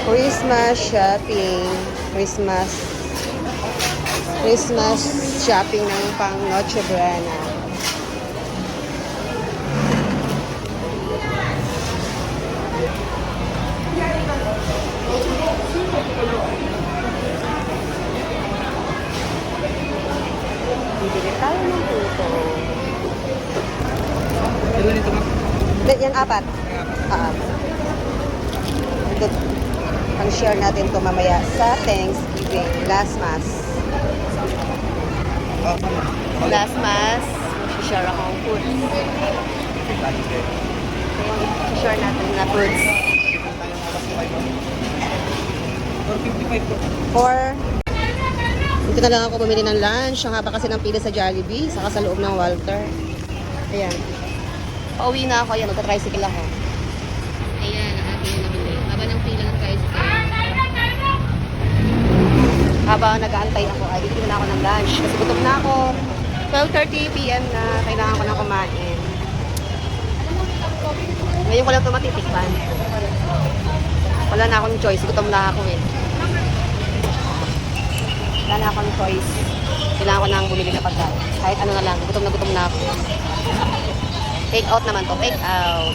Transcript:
Christmas shopping. Christmas shopping ng pang Noche Buena. Bibili tayo ng puto. Yan, apat. Pang-share natin ito mamaya sa Thanksgiving. Last Mass. Last Mass. Share ako ng food. Share natin na foods. Dito na lang ako bumili ng lunch. Ang haba kasi ng pila sa Jollibee, saka sa loob ng Walter. Ayan. Pauwi na ako. Ayan, magta-tricycle ako. Ayan, ang aking nabili. Haba ng pila ng tricycle. Habang nag-aantay ako, ay bibili na ako ng lunch. Kasi gutom na ako. 12:30 p.m. na. Kailangan ko na kumain. Ngayon ko lang ito matitikpan. Wala na akong choice. Gutom na ako eh. Wala na akong choice. Kailangan ko nang bumili na pagkain. Kahit ano na lang. Gutom na ako. Take out naman to. Take out.